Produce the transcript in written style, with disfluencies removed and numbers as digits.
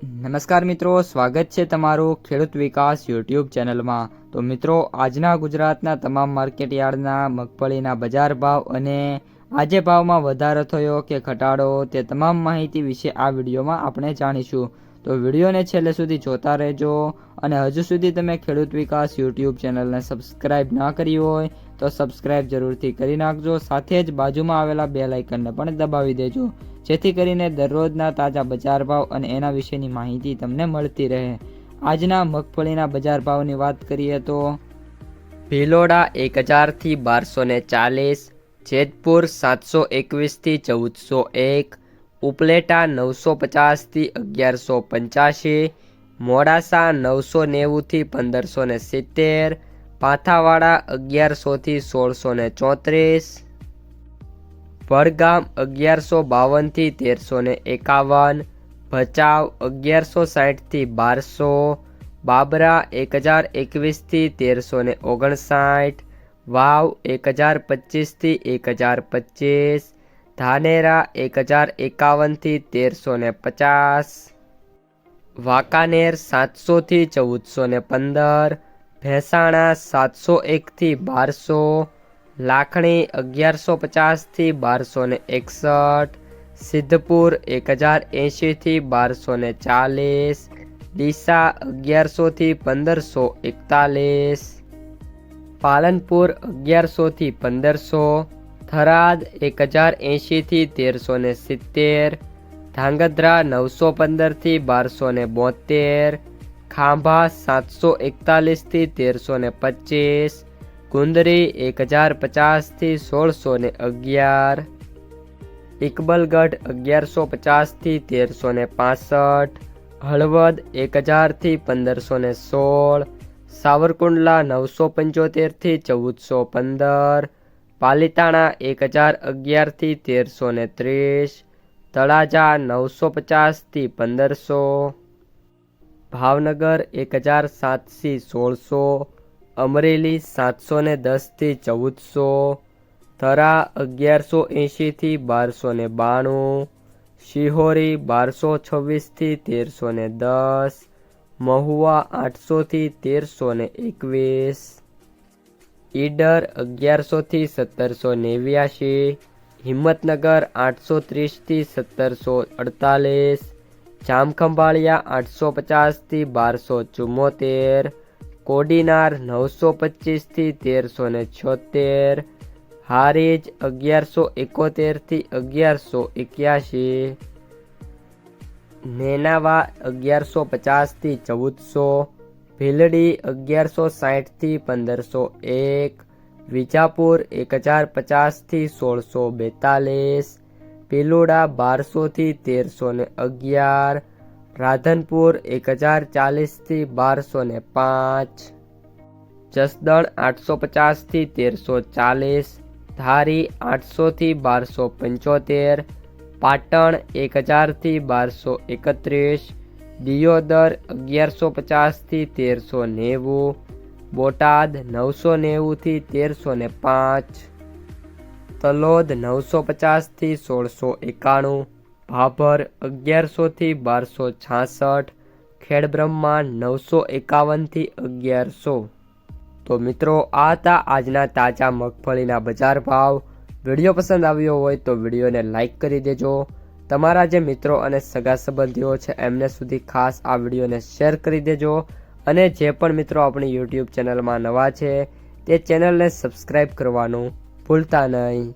નમસ્કાર મિત્રો, સ્વાગત છે તમારું ખેડૂત વિકાસ યુટ્યુબ ચેનલમાં। તો મિત્રો, આજના ગુજરાતના તમામ માર્કેટયાર્ડના મગફળીના બજાર ભાવ અને આજે ભાવમાં વધારો થયો કે ઘટાડો તે તમામ માહિતી વિશે આ વિડીયોમાં આપણે જાણીશું। તો વિડીયોને છેલ્લે સુધી જોતા રહેજો અને હજુ સુધી તમે ખેડૂત વિકાસ યુટ્યુબ ચેનલને સબસ્ક્રાઇબ ના કરી હોય તો સબસ્ક્રાઇબ જરૂરથી કરી નાખજો, સાથે જ બાજુમાં આવેલા બેલ આઇકનને પણ દબાવી દેજો, જેથી કરીને દરરોજના તાજા બજાર ભાવ અને એના વિશેની માહિતી તમને મળતી રહે। આજના મગફળીના બજાર ભાવની વાત કરીએ તો ભિલોડા 1000 થી 1240, જેતપુર 721 થી 1401, ઉપલેટા 950 થી 1185, મોડાસા 990 થી 1570, પાથાવાડા 1100 થી 1634, વડગામ 1152 થી 1351, ભચાઉ 1160 થી 1200, બાબરા 1021 થી 1359, વાવ 1025 થી 1025, ધાનેરા 1051 થી 1350, વાંકાનેર 700 થી 1415, ભેંસાણા 701 થી 1200, લાખણી 1150 થી 1261, સિદ્ધપુર 1080 થી 1240, ડીસા 1100 થી 1541, પાલનપુર 1100 થી 1500, થરાદ 1080 થી 1370, ધાંગધ્રા 915 થી 1272, ખાંભા 741 થી 1325, ગુંદરી 1050 થી 1611, ઇકબલગઢ 1150 થી 1365, હળવદ 1000 થી 1516, સાવરકુંડલા 975 થી 1415, પાલીતાણા 1011 થી 1330, તળાજા 950 થી 1500, ભાવનગર 1007 થી 1600, અમરેલી 710 થી 1400, થરા 1180 થી 1292, શિહોરી 1226 થી 1310, મહુવા 800 થી 1321, ઈડર 1100 થી 1789, હિંમતનગર 830 થી 1748, જામખંભાળિયા 850 થી 1274, કોડીનાર 925 થી 1376, હારીજ 1171 થી 1181, નેનાવા 1150 થી 1400, ભીલડી 1160 થી 1501, વિજાપુર 1050 થી 1642, પિલોડા 1200 થી 1311, રાધનપુર 1040 થી 1205, જસદણ 850 થી 1340, ધારી 800 થી 1275, પાટણ 1000 થી 1231, દિયોદર 1150 થી 1390, બોટાદ 990 થી 1305, તલોદ 950 થી 1691, ભાભર 1100 થી 1266, ખેડબ્રહ્મા 951 થી 1100। તો મિત્રો, આ હતા આજના તાજા મગફળીના બજાર ભાવ। વિડીયો પસંદ આવ્યો હોય તો વિડીયોને લાઇક કરી દેજો, તમારા જે મિત્રો અને સગા સંબંધીઓ છે એમને સુધી ખાસ આ વિડીયોને શેર કરી દેજો, અને જે પણ મિત્રો આપણી યુટ્યુબ ચેનલમાં નવા છે તે ચેનલને સબસ્ક્રાઈબ કરવાનું ભૂલતા નહીં।